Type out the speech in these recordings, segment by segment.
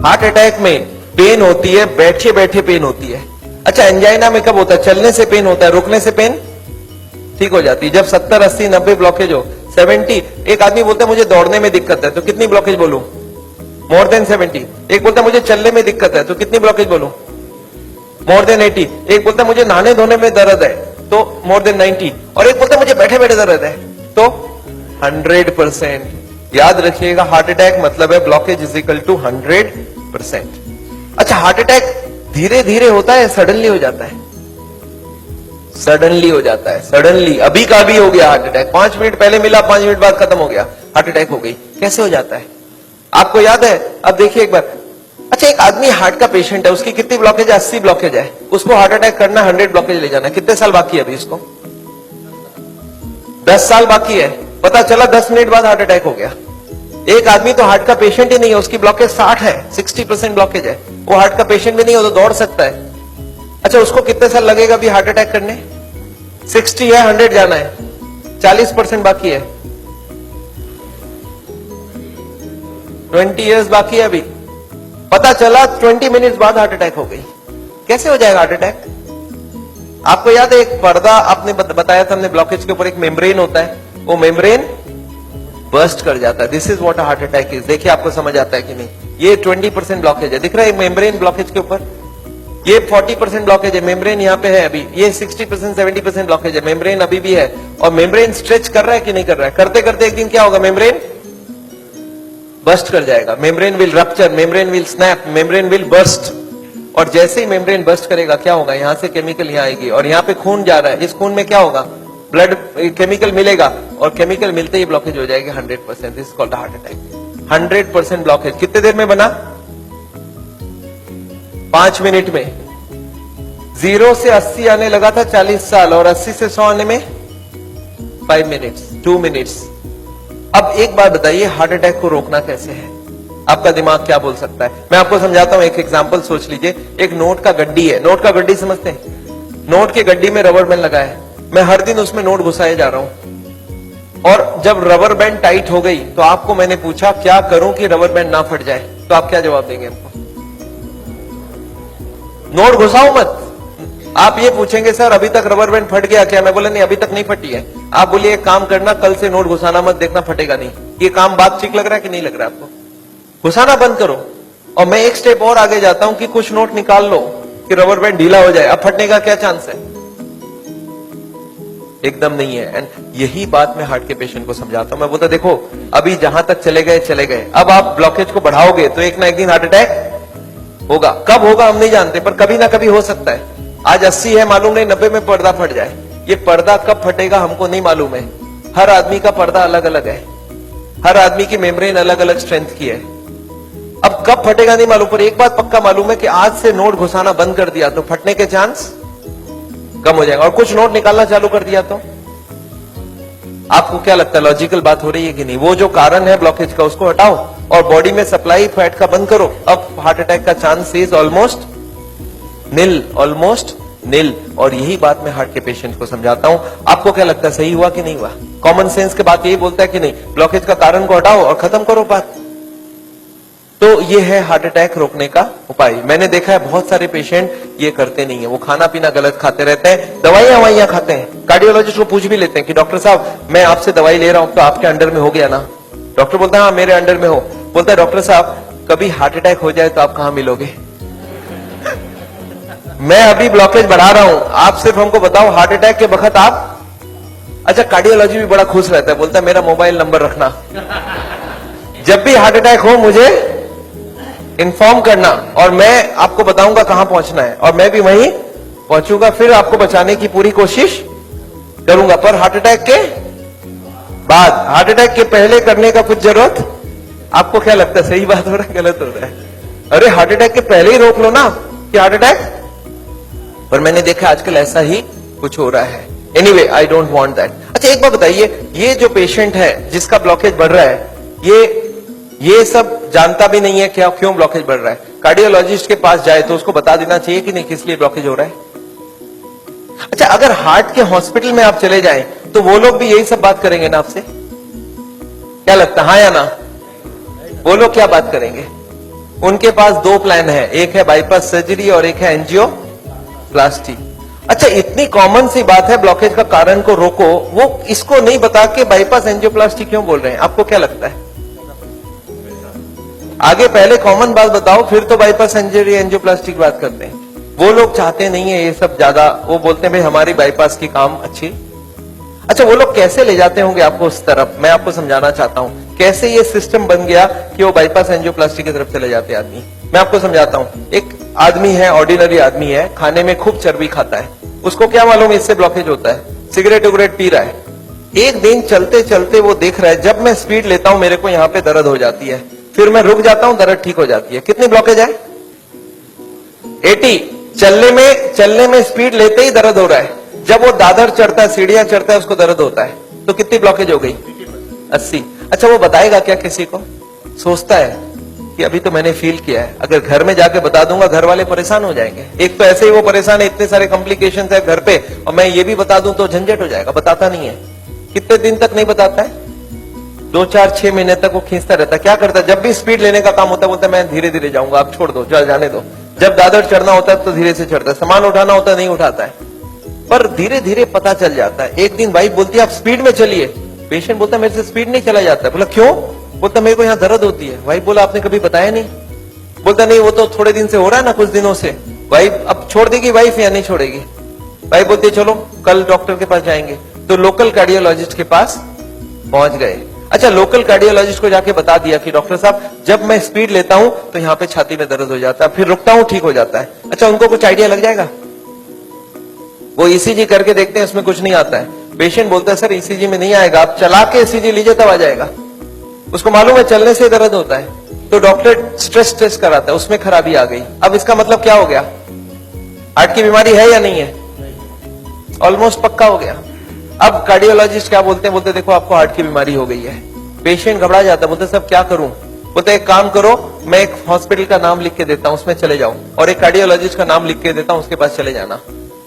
Heart attack में pen होती है, बैठे बैठे पेन होती है। अच्छा, एंजाइना में कब होता है? चलने से पेन होता है, रुकने से पेन ठीक हो जाती है। जब 70, 80, 90 ब्लॉकेज हो, 70, एक आदमी बोलता है मुझे दौड़ने में दिक्कत है, तो कितनी ब्लॉकेज बोलूं? More than 70। एक बोलता है मुझे चलने में दिक्कत है, तो कितनी ब्लॉकेज बोलूं? More than 80। एक बोलता है मुझे नहाने धोने में दर्द है, तो मोर देन 90। और एक बोलता है मुझे बैठे बैठे दर्द है, तो 100%। याद रखिएगा, हार्ट अटैक मतलब है ब्लॉकेज इज इक्वल टू 100%। अच्छा, हार्ट अटैक धीरे धीरे होता है, सडनली हो जाता है? सडनली हो जाता है। सडनली अभी का भी हो गया हार्ट अटैक, 5 मिनट पहले मिला, 5 मिनट बाद खत्म हो गया, हार्ट अटैक हो गई। कैसे हो जाता है आपको याद है? अब देखिए एक बार। अच्छा, एक आदमी हार्ट का पेशेंट है, उसकी कितनी ब्लॉकेज है? 80 ब्लॉकेज है। उसको हार्ट अटैक करना, 100 ब्लॉकेज ले जाना है। कितने साल बाकी है अभी इसको? 10 साल बाकी है। पता चला 10 मिनट बाद हार्ट अटैक हो गया। एक आदमी तो हार्ट का पेशेंट ही नहीं है, उसकी ब्लॉकेज 60 है, 60% ब्लॉकेज है, वो हार्ट का पेशेंट भी नहीं हो तो दौड़ सकता है। अच्छा, उसको कितने साल लगेगा अभी हार्ट अटैक करने? 60 है, 100 जाना है, 40% बाकी है, 20 इयर्स बाकी है अभी। पता चला 20 मिनट्स बाद हार्ट अटैक हो गई। कैसे हो जाएगा हार्ट अटैक? आपको याद है एक पर्दा आपने बताया था हमने, ब्लॉकेज के ऊपर एक मेम्ब्रेन होता है, वो मेम्ब्रेन बर्स्ट कर जाता है। This is what heart attack is. देखिए आपको समझ आता है कि नहीं? ये 20% ब्लॉकेज है, दिख रहा है मेम्ब्रेन ब्लॉकेज के ऊपर। ये 40% ब्लॉकेज है, मेम्ब्रेन यहाँ पे है अभी। ये 60%, 70% ब्लॉकेज है, मेम्ब्रेन अभी भी है। और मेम्ब्रेन स्ट्रेच कर रहा है कि नहीं कर रहा है? करते करते एक दिन क्या होगा? मेम्ब्रेन बर्स्ट कर जाएगा, membrane will rupture, membrane will snap, membrane will burst. और जैसे ही मेम्ब्रेन बर्स्ट करेगा क्या होगा? यहां से केमिकल यहाँ आएगी और यहाँ पे खून जा रहा है, इस खून में क्या होगा? ब्लड केमिकल मिलेगा और केमिकल मिलते ही ब्लॉकेज हो जाएगी 100%। This is called heart attack. 100% blockage कितने देर में बना? 5 मिनट में। 0 से 80 आने लगा था 40 साल, और 80 से 100 आने में 5 मिनट्स, 2 मिनट्स। अब एक बात बताइए, हार्ट अटैक को रोकना कैसे है? आपका दिमाग क्या बोल सकता है? मैं आपको समझाता हूं, एक एग्जांपल सोच लीजिए। एक नोट का गड्डी है, नोट का गड्डी समझते हैं? नोट के गड्डी में रबर बैंड लगा है, मैं हर दिन उसमें नोट घुसाए जा रहा हूं। और जब रबर बैंड टाइट हो गई तो आपको मैंने पूछा क्या करूं कि रबर बैंड ना फट जाए, तो आप क्या जवाब देंगे हमको? नोट घुसाओ मत। आप ये पूछेंगे सर अभी तक रबर बैंड फट गया क्या? मैं बोला नहीं, अभी तक नहीं फटी है। आप बोलिए एक काम करना, कल से नोट घुसाना मत, देखना फटेगा नहीं। ये काम बात ठीक लग रहा है कि नहीं लग रहा है आपको? घुसाना बंद करो। और मैं एक स्टेप और आगे जाता हूं कि कुछ नोट निकाल लो कि रबर बैंड ढीला हो जाए। अब फटने का क्या चांस है? एकदम नहीं है। एंड यही बात मैं हार्ट के पेशेंट को समझाता हूं। मैं बोलता देखो अभी जहां तक चले गए चले गए, अब आप ब्लॉकेज को बढ़ाओगे तो एक ना एक दिन हार्ट अटैक होगा। कब होगा हम नहीं जानते, पर कभी ना कभी हो सकता है। आज 80 है, मालूम नहीं 90 में पर्दा फट जाए। ये पर्दा कब फटेगा हमको नहीं मालूम है। हर आदमी का पर्दा अलग अलग है, हर आदमी की मेम्ब्रेन अलग अलग स्ट्रेंथ की है। अब कब फटेगा नहीं मालूम, पर एक बात पक्का मालूम है कि आज से नोट घुसाना बंद कर दिया तो फटने के चांस कम हो जाएगा। और कुछ नोट निकालना चालू कर दिया तो आपको क्या लगता है, लॉजिकल बात हो रही है कि नहीं? वो जो कारण है ब्लॉकेज का उसको हटाओ और बॉडी में सप्लाई फैट का बंद करो। अब हार्ट अटैक का chance is almost nil, almost nil. और यही बात मैं हार्ट के पेशेंट को समझाता हूं। आपको क्या लगता है, सही हुआ कि नहीं हुआ? कॉमन सेंस के बात यही बोलता है कि नहीं, ब्लॉकेज का कारण को हटाओ और खत्म करो बात। तो ये है हार्ट अटैक रोकने का उपाय। मैंने देखा है बहुत सारे पेशेंट ये करते नहीं है, वो खाना पीना गलत खाते रहते हैं, दवाइयां खाते हैं। कार्डियोलॉजिस्ट को पूछ भी लेते हैं कि डॉक्टर साहब मैं आपसे दवाई ले रहा हूं तो आपके अंडर में हो गया ना? डॉक्टर बोलता है हाँ मेरे अंडर में हो। बोलता है डॉक्टर साहब कभी हार्ट अटैक हो जाए तो आप कहां मिलोगे? मैं अभी ब्लॉकेज बढ़ा रहा हूं, आप सिर्फ हमको बताओ हार्ट अटैक के वक्त आप। अच्छा, कार्डियोलॉजी भी बड़ा खुश रहता है, बोलता है मेरा मोबाइल नंबर रखना, जब भी हार्ट अटैक हो मुझे इन्फॉर्म करना और मैं आपको बताऊंगा कहां पहुंचना है और मैं भी वहीं पहुंचूंगा, फिर आपको बचाने की पूरी कोशिश करूंगा। पर हार्ट अटैक के बाद, हार्ट अटैक के पहले करने का कुछ जरूरत? आपको क्या लगता है, सही बात हो रहा है गलत हो रहा है? अरे हार्ट अटैक के पहले ही रोक लो ना कि हार्ट अटैक। पर मैंने देखा आजकल ऐसा ही कुछ हो रहा है। Anyway I don't want that. अच्छा एक बात बताइए, ये जो पेशेंट है जिसका ब्लॉकेज बढ़ रहा है, ये सब जानता भी नहीं है क्या क्यों ब्लॉकेज बढ़ रहा है। कार्डियोलॉजिस्ट के पास जाए तो उसको बता देना चाहिए कि नहीं किस लिए ब्लॉकेज हो रहा है। अच्छा, अगर हार्ट के हॉस्पिटल में आप चले जाएं तो वो लोग भी यही सब बात करेंगे ना आपसे? क्या लगता है, हाँ या ना? वो लोग क्या बात करेंगे? उनके पास दो प्लान है, एक है बाईपास सर्जरी और एक है एंजियोप्लास्टी। अच्छा, इतनी कॉमन सी बात है, ब्लॉकेज का कारण को रोको, वो इसको नहीं बता के बाईपास एंजियोप्लास्टी क्यों बोल रहे हैं? आपको क्या लगता है? आगे पहले कॉमन बात बताओ, फिर तो बाईपास सर्जरी एंजियोप्लास्टी की बात करते हैं। वो लोग चाहते नहीं है ये सब ज्यादा, वो बोलते हैं भाई हमारी बाईपास की काम अच्छी। अच्छा, वो लोग कैसे ले जाते होंगे आपको उस तरफ, मैं आपको समझाना चाहता हूं कैसे ये सिस्टम बन गया कि वो बाईपास एंजियोप्लास्टी की तरफ चले जाते आदमी। मैं आपको समझाता हूं। एक आदमी है, ऑर्डिनरी आदमी है, खाने में खूब चर्बी खाता है, उसको क्या मालूम इससे ब्लॉकेज होता है, सिगरेट उगरेट पी रहा है। एक दिन चलते चलते वो देख रहा है जब मैं स्पीड लेता हूं मेरे को यहां पे दर्द हो जाती है, फिर मैं रुक जाता हूं, दर्द ठीक हो जाती है। कितनी ब्लॉकेज है? 80। चलने में स्पीड लेते ही दर्द हो रहा है, जब वो दादर चढ़ता है, सीढ़ियां चढ़ता है, उसको दर्द होता है, तो कितनी ब्लॉकेज हो गई? 80। अच्छा, वो बताएगा क्या किसी को? सोचता है कि अभी तो मैंने फील किया है, अगर घर में जाके बता दूंगा घर वाले परेशान हो जाएंगे। एक तो ऐसे ही वो परेशान है, इतने सारे कॉम्प्लिकेशंस है घर पे, और मैं ये भी बता दूं तो झंझट हो जाएगा। बताता नहीं है। कितने दिन तक नहीं बताता है? 2, 4, 6 महीने तक वो खींचता रहता है। क्या करता है? जब भी स्पीड लेने का काम होता है बोलता है मैं धीरे धीरे जाऊंगा, आप छोड़ दो, जाने दो। जब दादर चढ़ना होता है तो धीरे से चढ़ता है, सामान उठाना होता है नहीं उठाता है, पर धीरे धीरे पता चल जाता है। एक दिन वाइफ बोलती है आप स्पीड में चलिए, पेशेंट बोलता है मेरे से स्पीड नहीं चला जाता है। बोला क्यों? बोलता मेरे को यहाँ दर्द होती है। वाइफ बोला आपने कभी बताया नहीं? बोलता नहीं, वो तो थोड़े दिन से हो रहा है ना, कुछ दिनों से। वाइफ अब छोड़ देगी वाइफ या नहीं छोड़ेगी? वाइफ बोलती है चलो कल डॉक्टर के पास जाएंगे। तो लोकल कार्डियोलॉजिस्ट के पास पहुंच गए। अच्छा, लोकल कार्डियोलॉजिस्ट को जाके बता दिया कि डॉक्टर साहब जब मैं स्पीड लेता हूं तो यहाँ पे छाती में दर्द हो जाता है, फिर रुकता हूं ठीक हो जाता है। अच्छा, उनको कुछ आइडिया लग जाएगा? वो ईसीजी करके देखते हैं, उसमें कुछ नहीं आता है। पेशेंट बोलता है सर ईसीजी में नहीं आएगा, आप चला के ईसीजी लीजिए तब आ जाएगा। उसको मालूम है चलने से दर्द होता है, तो डॉक्टर स्ट्रेस टेस्ट कराता है, उसमें खराबी आ गई। अब इसका मतलब क्या हो गया? हार्ट की बीमारी है या नहीं है? ऑलमोस्ट पक्का हो गया। अब कार्डियोलॉजिस्ट क्या बोलते हैं? बोलते देखो आपको हार्ट की बीमारी हो गई है। पेशेंट घबरा जाता है, बोलते सब क्या करूं? बोलते एक काम करो, मैं एक हॉस्पिटल का नाम लिख के देता हूं, उसमें चले जाओ, और एक कार्डियोलॉजिस्ट का नाम लिख के देता हूं, उसके पास चले जाना,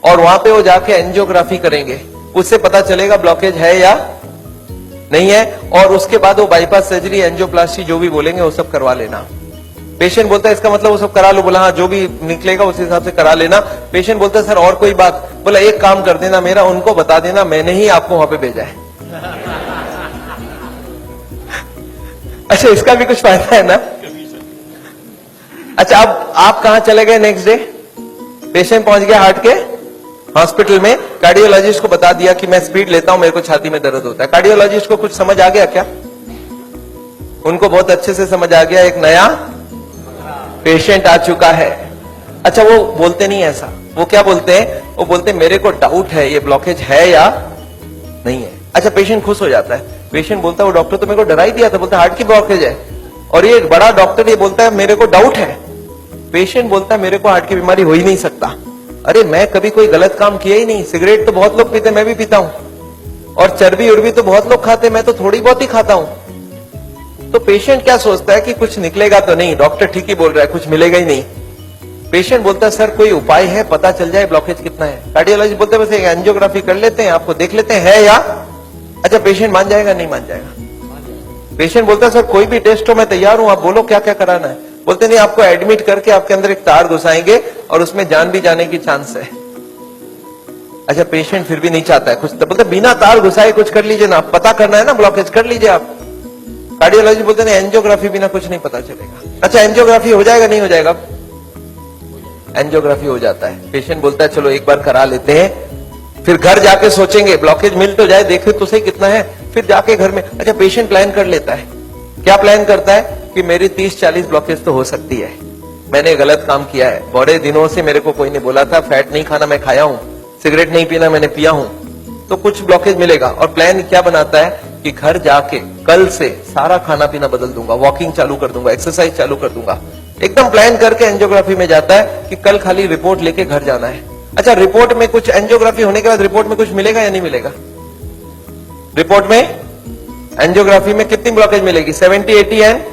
और वहां पे वो जाके एंजियोग्राफी करेंगे, उससे पता चलेगा ब्लॉकेज है या नहीं है, और उसके बाद वो बाईपास सर्जरी एंजियोप्लास्टी जो भी बोलेंगे वो सब करवा लेना। पेशेंट बोलता है इसका मतलब वो सब करा लो। बोला हाँ, जो भी निकलेगा उस हिसाब से करा लेना। पेशेंट बोलता है सर और कोई बात? बोला एक काम कर देना, मेरा उनको बता देना मैंने ही आपको वहां पे भेजा है। अच्छा, इसका भी कुछ फायदा है ना? अच्छा, अब आप कहां चले गए नेक्स्ट डे? पेशेंट पहुंच गया हार्ट के हॉस्पिटल में, कार्डियोलॉजिस्ट को बता दिया कि मैं स्पीड लेता हूं, मेरे को छाती में दर्द होता है। कार्डियोलॉजिस्ट को कुछ समझ आ गया क्या? उनको बहुत अच्छे से समझ आ गया, एक नया पेशेंट आ चुका है। अच्छा, वो बोलते नहीं ऐसा, वो क्या बोलते हैं? वो बोलते हैं मेरे को डाउट है ये ब्लॉकेज है या नहीं है। अच्छा, पेशेंट खुश हो जाता है। पेशेंट बोलता है वो डॉक्टर तो मेरे को डरा ही दिया था, बोलता हार्ट की ब्लॉकेज है, और ये बड़ा डॉक्टर ये बोलता है मेरे को डाउट है। पेशेंट बोलता है मेरे को हार्ट की बीमारी हो ही नहीं सकता। अरे मैं कभी कोई गलत काम किया ही नहीं, सिगरेट तो बहुत लोग पीते, मैं भी पीता हूं, और चर्बी उर्बी तो बहुत लोग खाते, मैं तो थोड़ी बहुत ही खाता हूं। तो पेशेंट क्या सोचता है कि कुछ निकलेगा तो नहीं, डॉक्टर ठीक ही बोल रहा है, कुछ मिलेगा ही नहीं। पेशेंट बोलता है सर कोई उपाय है, पता चल जाए ब्लॉकेज कितना है। कार्डियोलॉजिस्ट बोलते हैं बस एक एंजियोग्राफी कर लेते हैं, आपको देख लेते हैं है या। अच्छा, पेशेंट मान जाएगा नहीं मान जाएगा? पेशेंट बोलता है सर कोई भी टेस्ट हो मैं तैयार हूं, आप बोलो क्या क्या कराना है। बोलते नहीं, आपको एडमिट करके आपके अंदर एक तार घुसाएंगे और उसमें जान भी जाने की चांस है। अच्छा, पेशेंट फिर भी नहीं चाहता है कुछ, तो बोलते बिना तार घुसाए कुछ कर लीजिए ना, पता करना है ना ब्लॉकेज, कर लीजिए आप। कार्डियोलॉजी बोलते हैं एंजियोग्राफी बिना कुछ नहीं पता चलेगा। अच्छा, एंजियोग्राफी हो जाएगा नहीं हो जाएगा? एंजियोग्राफी हो जाता है। पेशेंट बोलता है चलो एक बार करा लेते हैं, फिर घर जाके सोचेंगे ब्लॉकेज मिल तो जाए, देखे तो सही कितना है, फिर जाके घर में। अच्छा, पेशेंट प्लान कर लेता है। क्या प्लान करता है? कि मेरी 30-40 ब्लॉकेज तो हो सकती है, मैंने गलत काम किया है, बड़े दिनों से मेरे को कोई नहीं बोला था, फैट नहीं खाना मैं खाया हूं, सिगरेट नहीं पीना मैंने पिया हूं, तो कुछ ब्लॉकेज मिलेगा। और प्लान क्या बनाता है कि घर जाके कल से सारा खाना पीना बदल दूंगा, वॉकिंग चालू कर दूंगा, एक्सरसाइज चालू कर दूंगा, एकदम प्लान करके एंजियोग्राफी में जाता है कि कल खाली रिपोर्ट लेके घर जाना है। अच्छा, रिपोर्ट में कुछ, एंजियोग्राफी होने के बाद रिपोर्ट में कुछ मिलेगा या नहीं मिलेगा? रिपोर्ट में एंजियोग्राफी में कितनी ब्लॉकेज मिलेगी? 70, 80 एंड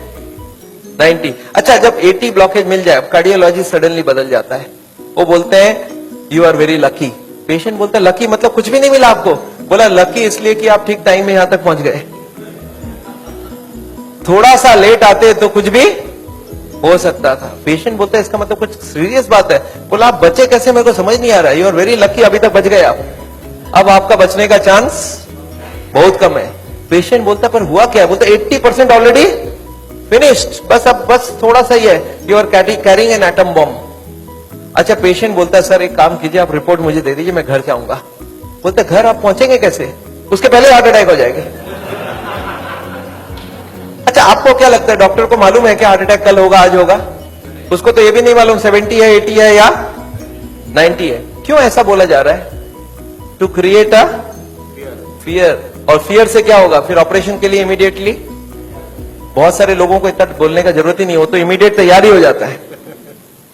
90। अच्छा, जब 80 ब्लॉकेज मिल जाए, कार्डियोलॉजिस्ट सडनली बदल जाता है, वो बोलते हैं you are very lucky. Patient बोलता है लकी मतलब कुछ भी नहीं मिला आपको? बोला लकी इसलिए कि आप ठीक टाइम में यहां तक पहुंच गए, थोड़ा सा लेट आते तो कुछ भी हो सकता था। पेशेंट बोलता है इसका मतलब कुछ सीरियस बात है। बोला आप बचे कैसे, मेरे को समझ नहीं आ रहा। यू आर वेरी लकी, अभी तक बच गए आप। अब आपका बचने का चांस बहुत कम है। पेशेंट बोलता है पर हुआ क्या? बोलता 80% ऑलरेडी फिनिश्ड, बस अब बस थोड़ा सा ही है। You are carrying an atom bomb. अच्छा, पेशेंट बोलता है सर एक काम कीजिए, आप रिपोर्ट मुझे दे दीजिए, मैं घर जाऊंगा। बोलते घर आप पहुंचेंगे कैसे? उसके पहले हार्ट अटैक हो जाएगा। अच्छा, आपको क्या लगता है डॉक्टर को मालूम है कि हार्ट अटैक कल होगा, आज होगा? उसको तो ये भी नहीं मालूम 70 है, 80 है या 90 है। क्यों ऐसा बोला जा रहा है? To create a fear. और फियर से क्या होगा फिर? ऑपरेशन के लिए इमीडिएटली, बहुत सारे लोगों को इतना बोलने का जरूरत ही नहीं हो, तो इमीडिएट तैयारी हो जाता है।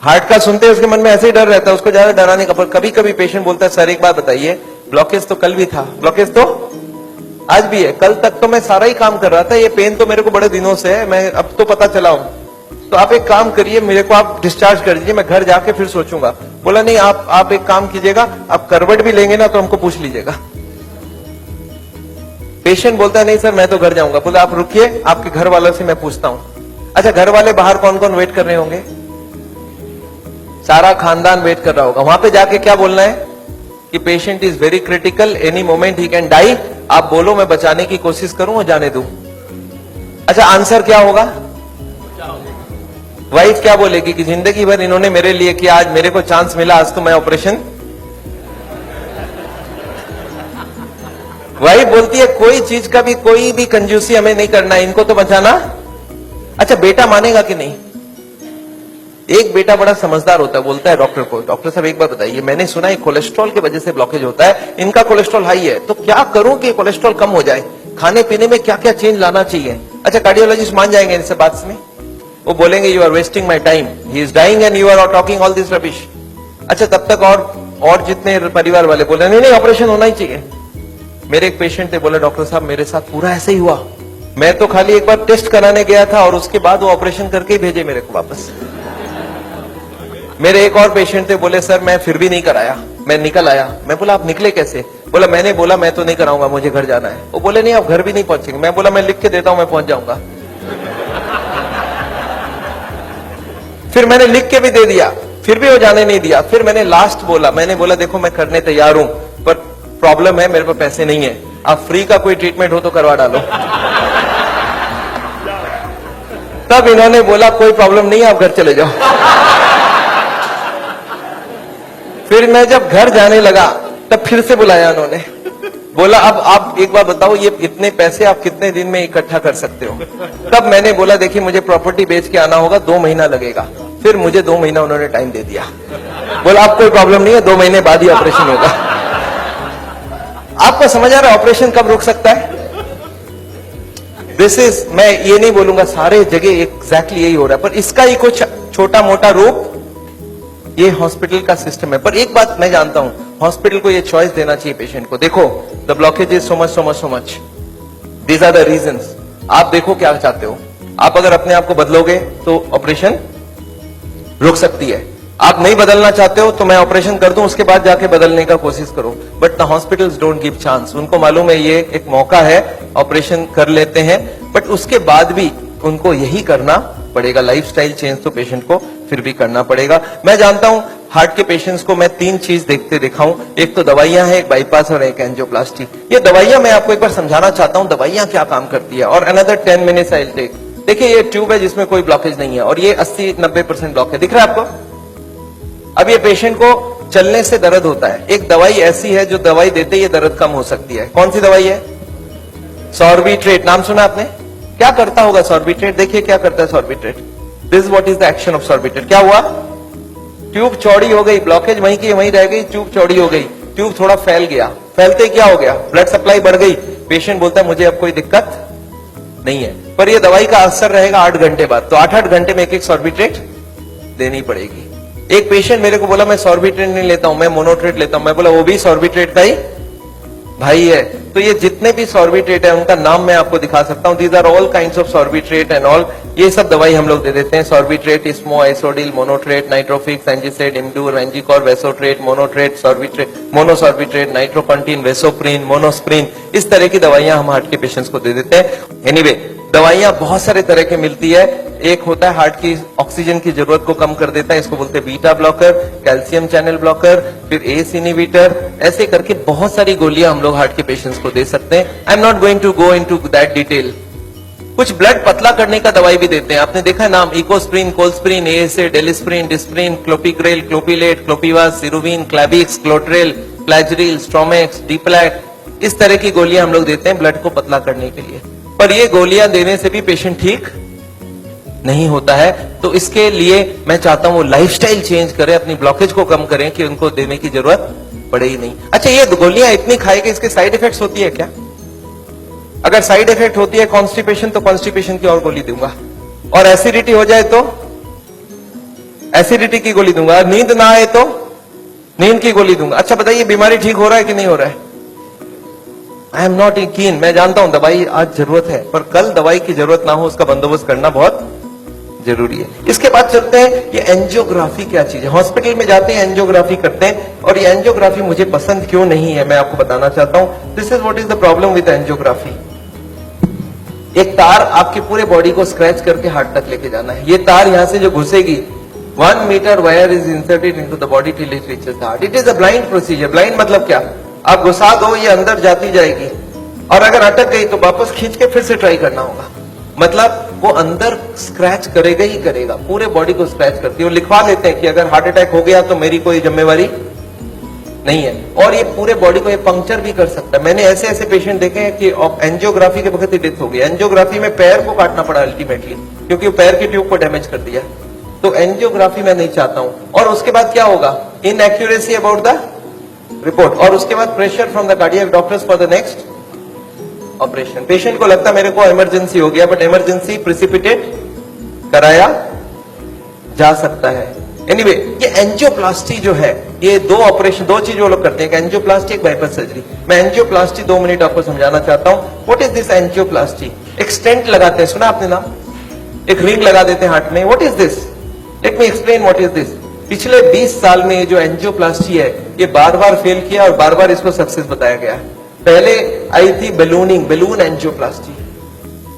हार्ट का सुनते हैं उसके मन में ऐसे ही डर रहता है, उसको ज्यादा डराने का। पर कभी कभी पेशेंट बोलता है सर एक बात बताइए, ब्लॉकेज तो कल भी था, ब्लॉकेज तो आज भी है, कल तक तो मैं सारा ही काम कर रहा था, ये पेन तो मेरे को बड़े दिनों से है, मैं अब तो पता चला हूं। तो आप एक काम करिए, मेरे को आप डिस्चार्ज कर दीजिए, मैं घर जाके फिर सोचूंगा। बोला नहीं, आप एक काम कीजिएगा, आप करवट भी लेंगे ना तो हमको पूछ लीजिएगा। पेशेंट बोलता है नहीं सर मैं तो घर जाऊंगा। बोला आप रुकिए, आपके घर वालों से मैं पूछता हूं। अच्छा, घर वाले बाहर कौन कौन वेट कर रहे होंगे? सारा खानदान वेट कर रहा होगा। वहां पे जाके क्या बोलना है कि patient is very critical, any moment he can die. आप बोलो मैं बचाने की कोशिश करूं और जाने दूं। अच्छा, आंसर क्या होगा? वाइफ क्या बोलेगी कि जिंदगी भर इन्होंने मेरे लिए किया, आज मेरे को चांस मिला, आज तो मैं ऑपरेशन। वाइफ बोलती है कोई चीज का भी कोई भी कंजूसी हमें नहीं करना, इनको तो बचाना। अच्छा, बेटा मानेगा कि नहीं? एक बेटा बड़ा समझदार होता है, बोलता है डॉक्टर को, डॉक्टर साहब एक बार बताइए, मैंने सुना है कोलेस्ट्रॉल की वजह से ब्लॉकेज होता है, इनका कोलेस्ट्रॉल हाई है, तो क्या करूं कि कोलेस्ट्रॉल कम हो जाए? खाने पीने में क्या क्या चेंज लाना चाहिए? अच्छा, कार्डियोलॉजिस्ट मान जाएंगे इनसे बात में? वो बोलेंगे you are wasting my time, he is dying and you are talking all this rubbish. अच्छा, तब तक और जितने परिवार वाले बोले नहीं ऑपरेशन होना ही चाहिए। मेरे एक पेशेंट थे, बोले डॉक्टर साहब मेरे साथ पूरा ऐसे ही हुआ, मैं तो खाली एक बार टेस्ट कराने गया था और उसके बाद वो ऑपरेशन करके ही भेजे मेरे को वापस। मेरे एक और पेशेंट थे, बोले सर मैं फिर भी नहीं कराया, मैं निकल आया। मैं बोला आप निकले कैसे? बोला मैंने बोला मैं तो नहीं कराऊंगा, मुझे घर जाना है। वो बोले नहीं आप घर भी नहीं पहुंचेंगे। मैं बोला मैं लिख के देता हूं, मैं पहुंच जाऊंगा। फिर मैंने लिख के भी दे दिया, फिर भी वो जाने नहीं दिया। फिर मैंने लास्ट बोला, मैंने बोला देखो मैं करने तैयार हूं, पर प्रॉब्लम है मेरे पास पैसे नहीं है, आप फ्री का कोई ट्रीटमेंट हो तो करवा डालो। तब इन्होंने बोला कोई प्रॉब्लम नहीं है, आप घर चले जाओ। फिर मैं जब घर जाने लगा तब फिर से बुलाया उन्होंने, बोला अब आप एक बार बताओ ये इतने पैसे आप कितने दिन में इकट्ठा कर सकते हो? तब मैंने बोला देखिए मुझे प्रॉपर्टी बेच के आना होगा, 2 महीना लगेगा। फिर मुझे 2 महीना उन्होंने टाइम दे दिया, बोला आप कोई प्रॉब्लम नहीं है, 2 महीने बाद ही ऑपरेशन होगा। आपको समझ आ रहा है ऑपरेशन कब रुक सकता है? दिस इज, मैं ये नहीं बोलूंगा सारे जगह एग्जैक्टली यही हो रहा है, पर इसका ही कुछ छोटा मोटा रूप ये हॉस्पिटल का सिस्टम है। पर एक बात मैं जानता हूं, हॉस्पिटल को ये चॉइस देना चाहिए पेशेंट को। देखो the blockage is so much, these are the reasons. आप देखो क्या चाहते हो, आप अगर अपने आप को बदलोगे तो ऑपरेशन रुक सकती है। आप नहीं बदलना चाहते हो तो मैं ऑपरेशन कर दूं, उसके बाद जाके बदलने का कोशिश करो। But the hospitals don't give chance. उनको मालूम है ये एक मौका है, ऑपरेशन कर लेते हैं, बट उसके बाद भी उनको यही करना पड़ेगा। लाइफस्टाइल चेंज तो पेशेंट को फिर भी करना पड़ेगा। मैं जानता हूं हार्ट के पेशेंट्स को मैं 3 चीज देखते दिखाऊं, एक तो दवाइयां हैं, एक बाईपास और एक एंजियोप्लास्टी। ये दवाइयां मैं आपको एक बार समझाना चाहता हूं दवाइयां क्या काम करती है, और another 10 minutes I will take. देखिए ये ट्यूब है जिसमें कोई ब्लॉकेज नहीं है, और ये 80-90% ब्लॉक है, दिख रहा है आपको? अब ये पेशेंट को चलने से दर्द होता है, एक दवाई ऐसी है जो दवाई देते ये दर्द कम हो सकती है। कौन सी दवाई है? सॉर्बिट्रेट, नाम सुना आपने? क्या करता होगा सॉर्बिट्रेट? देखिए क्या करता है Sorbitrate. This what is the action of Sorbitrate. क्या हुआ? ट्यूब चौड़ी हो गई, ब्लॉकेज वहीं की वहीं रह गई, ट्यूब चौड़ी हो गई, ट्यूब थोड़ा फैल गया, फैलते क्या हो गया? ब्लड सप्लाई बढ़ गई। पेशेंट बोलता है मुझे अब कोई दिक्कत नहीं है, पर यह दवाई का असर रहेगा 8 घंटे बाद, तो 8-8 घंटे में एक सॉर्बिट्रेट देनी पड़ेगी। एक पेशेंट मेरे को बोला मैं सॉर्बिट्रेट नहीं लेता हूं, मैं मोनोट्रेट लेता हूं। मैं बोला वो भी सॉर्बिट्रेट का ही भाई है। तो ये जितने भी सॉर्बिट्रेट है उनका नाम मैं आपको दिखा सकता हूं। These are all kinds of sorbitrate and all, ये सब दवाई हम लोग दे देते हैं। सॉर्बिट्रेट, इस्मो, आइसोडिल, मोनोट्रेट, नाइट्रोफिक्स, एंजिसेड, इमडूर, वेंजिकॉर, वेसोट्रेट, मोनोट्रेट, सॉर्बिट्रेट, मोनोसॉर्बिट्रेट, नाइट्रोकंटीन, वेसोप्रिन, मोनोस्प्रिन, इस तरह की दवाइयां हम हार्ट के पेशेंट्स को दे देते हैं। एनीवे, दवाइयां बहुत सारे तरह के मिलती है। एक होता है हार्ट की ऑक्सीजन की जरूरत को कम कर देता है, इसको बोलते हैं beta blocker, calcium channel blocker, फिर एस इनहिबिटर, ऐसे करके बहुत सारी गोलियां हम लोग हार्ट के पेशेंट्स को दे सकते हैं। I am not going to go into that detail. कुछ ब्लड पतला करने का दवाई भी देते हैं, आपने देखा है नाम, इकोस्प्रिन, कोल्स्प्रिन, एएसए, डेलिस्प्रिन, डिस्प्रिन, क्लोपिग्रेल, क्लोपिलेट, क्लोपिवास, सिरुविन, क्लैबिक्स, क्लोट्रेल, प्लाजरिल, स्ट्रोमेक्स, डीप्लैक, इस तरह की गोलियां हम लोग देते हैं ब्लड को पतला करने के लिए। पर ये गोलियां देने से भी पेशेंट ठीक नहीं होता है, तो इसके लिए मैं चाहता हूं वो लाइफस्टाइल चेंज करें, अपनी ब्लॉकेज को कम करें कि उनको देने की जरूरत पड़े ही नहीं। अच्छा, ये गोलियां इतनी खाएगी, इसके साइड इफेक्ट्स होती है क्या? अगर साइड इफेक्ट होती है कॉन्स्टिपेशन, तो कॉन्स्टिपेशन की और गोली दूंगा, और एसिडिटी हो जाए तो एसिडिटी की गोली दूंगा, नींद ना आए तो नींद की गोली दूंगा। अच्छा बताइए, बीमारी ठीक हो रहा है कि नहीं हो रहा है? आई एम नॉट कीन, मैं जानता हूं दवाई आज जरूरत है, पर कल दवाई की जरूरत ना हो उसका बंदोबस्त करना बहुत जरूरी है। इसके बाद चलते हैं, ये एंजियोग्राफी क्या चीज है। हॉस्पिटल में जाते हैं, एंजियोग्राफी करते हैं, और ये एंजियोग्राफी मुझे पसंद क्यों नहीं है मैं आपको बताना चाहता हूं। This is what is the problem with angiography. एक तार आपके पूरे बॉडी को स्क्रैच करके हार्ट तक लेके जाना है। ये तार यहां से जो घुसेगी, 1 metre wire is inserted into the body till it reaches the heart. It is a blind procedure. Blind मतलब क्या? आप घुसा दो, ये अंदर जाती जाएगी, और अगर अटक गई तो वापस खींच के फिर से ट्राई करना होगा। मतलब वो अंदर स्क्रैच करेगा ही करेगा, पूरे बॉडी को स्क्रैच करती है। वो लिखवा लेते हैं कि अगर हार्ट अटैक हो गया तो मेरी कोई जिम्मेवारी नहीं है, और ये पूरे बॉडी को ये पंक्चर भी कर सकता है। मैंने ऐसे ऐसे पेशेंट देखे हैं कि एंजियोग्राफी के वक्त ही डेथ हो गई। एंजियोग्राफी में पैर को काटना पड़ा अल्टीमेटली, क्योंकि वो पैर की ट्यूब को डैमेज कर दिया। तो एंजियोग्राफी मैं नहीं चाहता हूं। और उसके बाद क्या होगा? इनएक्यूरेसी अबाउट द रिपोर्ट, और उसके बाद pressure from the cardiac doctors for the next operation. Patient को लगता है मेरे को इमरजेंसी हो गया, बट इमरजेंसी प्रिसिपिटेट कराया जा सकता है। एनीवे, ये एंजियोप्लास्टी जो है, ये दो ऑपरेशन, दो चीज वो लोग करते हैं, एक एंजियोप्लास्टी, एक बाईपास सर्जरी। मैं एंजियोप्लास्टी 2 मिनट आपको समझाना चाहता हूं। What is this angioplasty? एक स्टेंट लगाते हैं, सुना आपने नाम? एक रिंग लगा देते हैं हार्ट में। What is this? Let me explain what is this. पिछले 20 साल में ये जो एंजियोप्लास्टी है, ये बार बार फेल किया और बार बार इसको सक्सेस बताया गया। पहले आई थी बैलूनिंग, बैलून एंजियोप्लास्टी।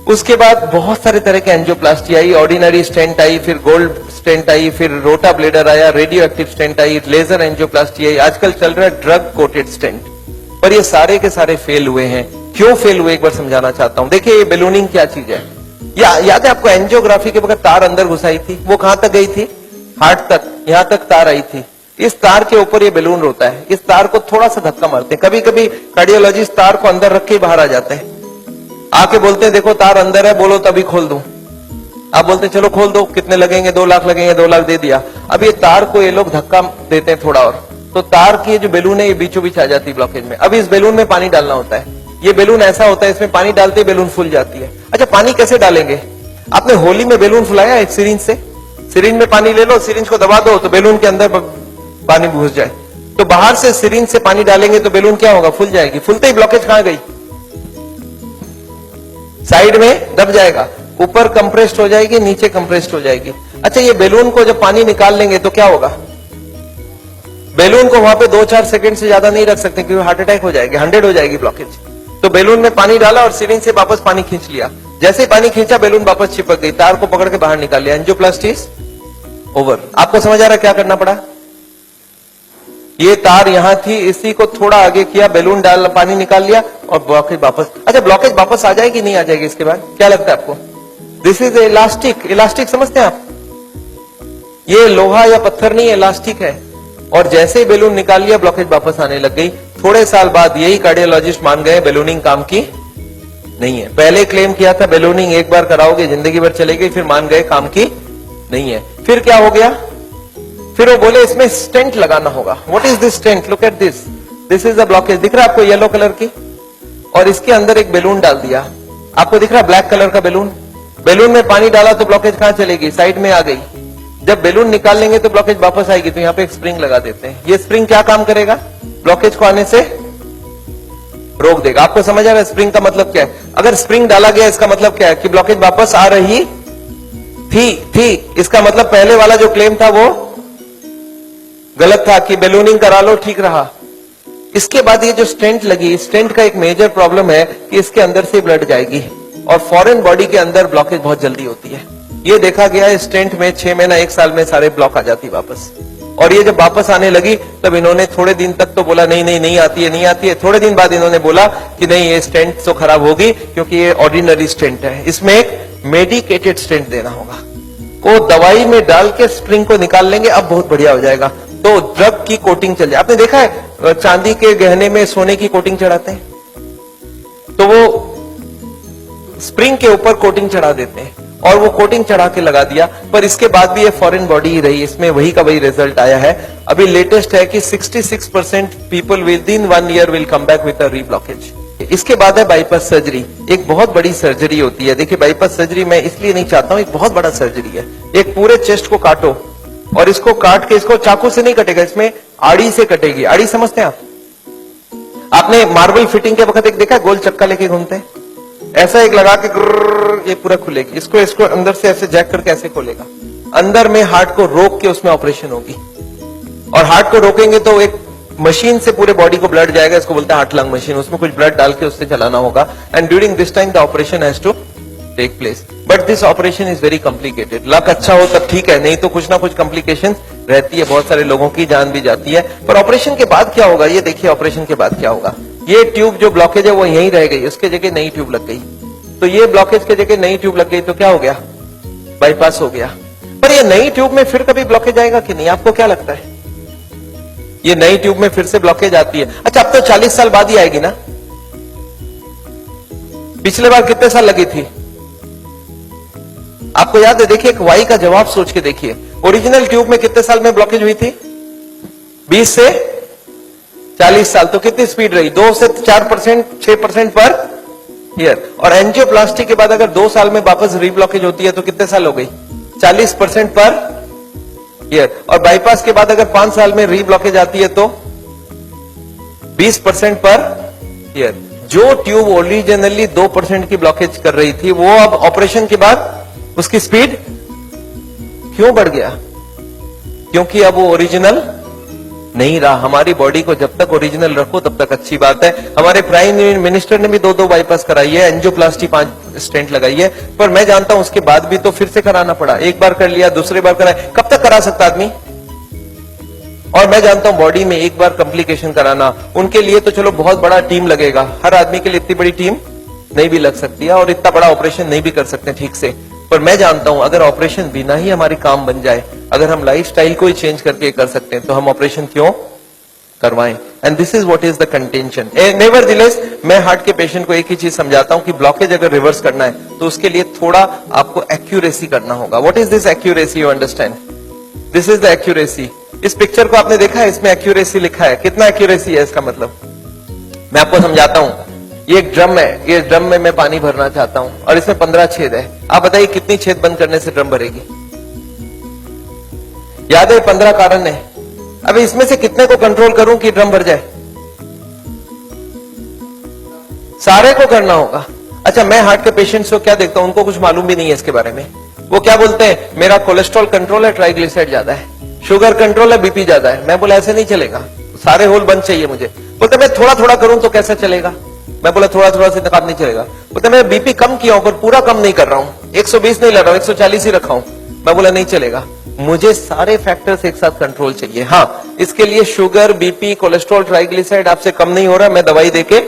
उसके बाद बहुत सारे तरह के एंजियोप्लास्टी आई, ऑर्डिनरी स्टेंट आई, फिर गोल्ड स्टेंट आई, फिर रोटा ब्लेडर आया, रेडियो एक्टिव स्टेंट आई, लेजर एंजियोप्लास्टी आई, आजकल चल रहा है ड्रग कोटेड स्टेंट। पर ये सारे के सारे फेल हुए हैं। क्यों फेल हुए, एक बार समझाना चाहता हूं। देखिए, ये बैलूनिंग क्या चीज है? याद है आपको एंजियोग्राफी के वक्त तार अंदर घुसाई थी, वो कहां तक गई थी? हार्ट तक, यहां तक तार आई थी। इस तार के ऊपर ये बैलून होता है। इस तार को थोड़ा सा धक्का मारते हैं। कभी कभी कार्डियोलॉजिस्ट तार को अंदर रख के ही बाहर आ जाते हैं, आके बोलते हैं देखो तार अंदर है, बोलो तभी खोल दूं। आप बोलते हैं चलो खोल दो, कितने लगेंगे? 2 लाख लगेंगे। 2 लाख दे दिया। अब ये तार को ये लोग धक्का देते हैं थोड़ा और, तो तार की जो बैलून है ये बीचों बीच आ जाती है ब्लॉकेज में। अब इस बैलून में पानी डालना होता है। ये बैलून ऐसा होता है, इसमें पानी डालते ही बैलून फूल जाती है। अच्छा, पानी कैसे डालेंगे? आपने होली में बैलून फुलाया एक सिरिंज से? सिरिंज में पानी ले लो, सिरिंज को दबा दो तो बैलून के अंदर पानी घुस जाए। तो बाहर से सिरिंज से पानी डालेंगे तो बैलून क्या होगा? फूल जाएगी। फूलते ही ब्लॉकेज कहां गई? साइड में दब जाएगा, ऊपर कंप्रेस्ड हो जाएगी, नीचे कंप्रेस्ड हो जाएगी। अच्छा, ये बैलून को जब पानी निकाल लेंगे तो क्या होगा? बैलून को वहां पे 2-4 सेकंड से ज्यादा नहीं रख सकते, क्योंकि हार्ट अटैक हो जाएगी, 100 हो जाएगी ब्लॉकेज। तो बैलून में पानी डाला और सिरिंज से वापस पानी खींच लिया। जैसे ही पानी खींचा, बैलून वापस चिपक गई, तार को पकड़ के बाहर निकाल लिया। Angioplasty over. आपको समझ आ रहा है क्या करना पड़ा? ये तार यहां थी, इसी को थोड़ा आगे किया, बैलून डाल, पानी निकाल लिया और ब्लॉकेज वापस। अच्छा, ब्लॉकेज वापस आ जाएगी नहीं आ जाएगी इसके बाद? क्या लगता है आपको? This is elastic. इलास्टिक समझते हैं आप? ये लोहा या पत्थर नहीं, इलास्टिक है। और जैसे ही बैलून निकाल लिया, ब्लॉकेज वापस आने लग गई। थोड़े साल बाद यही कार्डियोलॉजिस्ट मान गए बैलूनिंग काम की नहीं है। पहले क्लेम किया था बैलूनिंग एक बार कराओगे जिंदगी भर चलेगी, फिर मान गए काम की नहीं है। फिर क्या हो गया? फिर वो बोले इसमें स्टेंट लगाना होगा। What is this stent? Look at this, this is the blockage. दिख रहा है आपको येलो कलर की? और इसके अंदर एक बैलून डाल दिया। आपको दिख रहा है ब्लैक कलर का बैलून? बैलून में पानी डाला तो ब्लॉकेज कहां चलेगी? साइड में आ गई। जब बैलून निकाल लेंगे तो ब्लॉकेज वापस आएगी, तो यहाँ पे एक स्प्रिंग लगा देते हैं। ये स्प्रिंग क्या काम करेगा? ब्लॉकेज को आने से रोक देगा। आपको समझ आ रहा है स्प्रिंग का मतलब क्या है? अगर स्प्रिंग डाला गया, इसका मतलब क्या है? कि ब्लॉकेज वापस आ रही थी। इसका मतलब पहले वाला जो क्लेम था वो गलत था कि बैलूनिंग करा लो, ठीक रहा। इसके बाद ये जो स्टेंट लगी, स्टेंट का एक मेजर प्रॉब्लम है कि इसके अंदर से ब्लड जाएगी। और फॉरेन बॉडी के अंदर ब्लॉकेज बहुत जल्दी होती है। ये देखा गया है स्टेंट में 6 महीना 1 साल में सारे ब्लॉक आ जाती वापस। और ये जब वापस आने लगी तब इन्होंने थोड़े दिन तक तो बोला नहीं आती है। थोड़े दिन बाद इन्होंने बोला कि नहीं, ये स्टेंट तो खराब होगी क्योंकि ये ऑर्डिनरी स्टेंट है, इसमें एक मेडिकेटेड स्टेंट देना होगा। को दवाई में डाल के स्प्रिंग को निकाल लेंगे, अब बहुत बढ़िया हो जाएगा। तो ड्रग की कोटिंग चल जाए। आपने देखा है चांदी के गहने में सोने की कोटिंग चढ़ाते हैं, तो वो स्प्रिंग के ऊपर कोटिंग चढ़ा देते हैं और वो कोटिंग चढ़ा के लगा दिया, पर इसके बाद भी ये फॉरेन बॉडी ही रही, इसमें वही का वही रिजल्ट आया है। अभी लेटेस्ट है कि 66% people with in 1 year will come back with a reblockage. इसके बाद है बाईपास सर्जरी। एक बहुत बड़ी सर्जरी होती है। देखिए बाईपास सर्जरी मैं इसलिए नहीं चाहता हूं, एक बहुत बड़ा सर्जरी है। एक पूरे चेस्ट को काटो और इसको काट के, इसको चाकू से नहीं कटेगा, इसमें आड़ी से कटेगी। आड़ी समझते हैं आप? आपने मार्बल फिटिंग के वक्त एक देखा है, गोल चक्का लेके घूमते हैं, ऐसा एक लगा के ये पूरा खुलेगी। इसको अंदर से ऐसे जैक करके ऐसे खोलेगा। अंदर में हार्ट को रोक के उसमें ऑपरेशन होगी। और हार्ट को रोकेंगे तो एक मशीन से पूरे बॉडी को ब्लड जाएगा, इसको बोलते हैं हार्ट लंग मशीन। उसमें कुछ ब्लड डाल के उससे चलाना होगा। And during this time the operation has to take place. But this operation is very complicated. Luck अच्छा हो तब ठीक है, नहीं तो कुछ ना कुछ कॉम्प्लिकेशन रहती है, बहुत सारे लोगों की जान भी जाती है। पर ऑपरेशन के बाद क्या होगा, ये देखिए ऑपरेशन के बाद क्या होगा। ये ट्यूब जो ब्लॉकेज है वो यहीं रह गई, उसके जगह नई ट्यूब लग गई। तो ये ब्लॉकेज के जगह नई ट्यूब लग गई तो क्या हो गया, बाईपास हो गया। पर ये नई ट्यूब में फिर कभी ब्लॉकेज आएगा कि नहीं, आपको क्या लगता है? ये नई ट्यूब में फिर से ब्लॉकेज आती है। अच्छा, अब तो 40 साल बाद ही आएगी ना। पिछले बार कितने साल लगी थी आपको याद है? देखिए एक वाई का जवाब सोच के देखिए। ओरिजिनल ट्यूब में कितने साल में ब्लॉकेज हुई थी? 20 से 40 साल। तो कितनी स्पीड रही? 2 से 4%, 6% पर ईयर। और एंजियोप्लास्टी के बाद अगर 2 साल में वापस रीब्लॉकेज होती है तो कितने साल हो गई? 40% पर ईयर। और बाईपास के बाद अगर 5 साल में रीब्लॉकेज आती है तो 20% पर ईयर। जो ट्यूब ओरिजिनली 2% की ब्लॉकेज कर रही थी वो अब ऑपरेशन के बाद उसकी स्पीड क्यों बढ़ गया? क्योंकि अब वो ओरिजिनल नहीं रहा। हमारी बॉडी को जब तक ओरिजिनल रखो तब तक अच्छी बात है। हमारे प्राइम मिनिस्टर ने भी 2 बाईपास कराई है, एंजियोप्लास्टी 5 स्टेंट लगाई है। पर मैं जानता हूं उसके बाद भी तो फिर से कराना पड़ा। एक बार कर लिया, दूसरी बार कराया, कब तक करा सकता आदमी? और मैं जानता हूं बॉडी में एक बार कॉम्प्लिकेशन कराना, उनके लिए तो चलो बहुत बड़ा टीम लगेगा। हर आदमी के लिए इतनी बड़ी टीम नहीं भी लग सकती है और इतना बड़ा ऑपरेशन नहीं भी कर सकते ठीक से। पर मैं जानता हूं अगर ऑपरेशन बिना ही हमारी काम बन जाए, अगर हम लाइफस्टाइल को ही चेंज करके कर सकते हैं तो हम ऑपरेशन क्यों करवाएं? And this is what is the contention. Nevertheless मैं हार्ट के पेशेंट को एक ही चीज समझाता हूं कि ब्लॉकेज अगर रिवर्स करना है तो उसके लिए थोड़ा आपको एक्यूरेसी करना होगा। What is this accuracy? You understand? This is the accuracy. इस पिक्चर को आपने देखा है, इसमें एक्यूरेसी लिखा है। कितना एक्यूरेसी है इसका मतलब? मैं आपको समझाता हूं। ये एक ड्रम है, ये ड्रम में मैं पानी भरना चाहता हूं और इसमें 15 छेद है। आप बताइए कितनी छेद बंद करने से ड्रम भरेगी? याद है 15 कारण है। अब इसमें से कितने को कंट्रोल करूं कि ड्रम भर जाए? सारे को करना होगा। अच्छा, मैं हार्ट के पेशेंट्स को क्या देखता हूं, उनको कुछ मालूम भी नहीं है इसके बारे में। वो क्या बोलते हैं, मेरा कोलेस्ट्रॉल कंट्रोल है, ट्राइग्लिसराइड ज्यादा है, शुगर कंट्रोल है, बीपी ज्यादा है। मैं बोला ऐसे नहीं चलेगा, सारे होल बंद चाहिए मुझे। बोलते मैं थोड़ा थोड़ा करूं तो कैसा चलेगा? मैं बोला थोड़ा थोड़ा से काम नहीं चलेगा। बोलते मैं बीपी कम किया हूं पर पूरा कम नहीं कर रहा हूं, 120 नहीं ले रहा हूं, 140 ही रखा हूं। मैं बोला नहीं चलेगा, मुझे सारे फैक्टर्स एक साथ कंट्रोल चाहिए। हाँ, इसके लिए शुगर, बीपी, कोलेस्ट्रॉल, ट्राइग्लिसराइड आपसे कम नहीं हो रहा, मैं दवाई देके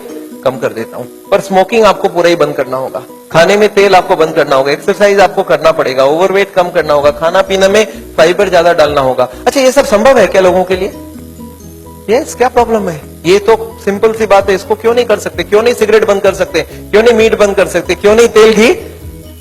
कम कर देता हूं। पर स्मोकिंग आपको पूरा ही बंद करना होगा, खाने में तेल आपको बंद करना होगा, एक्सरसाइज आपको करना पड़ेगा, ओवरवेट कम करना होगा, खाना पीने में फाइबर ज्यादा डालना होगा। अच्छा, ये सब संभव है क्या लोगों के लिए? यस, क्या प्रॉब्लम है? ये तो सिंपल सी बात है। इसको क्यों नहीं कर सकते? क्यों नहीं सिगरेट बंद कर सकते? क्यों नहीं मीट बंद कर सकते? क्यों नहीं तेल घी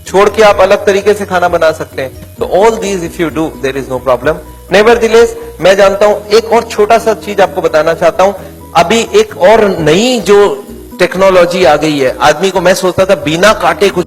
छोड़ के आप अलग तरीके से खाना बना सकते हैं? तो all these if you do there is no problem. Nevertheless मैं जानता हूं, एक और छोटा सा चीज आपको बताना चाहता हूं। अभी एक और नई जो टेक्नोलॉजी आ गई है, आदमी को मैं सोचता था बिना काटे कुछ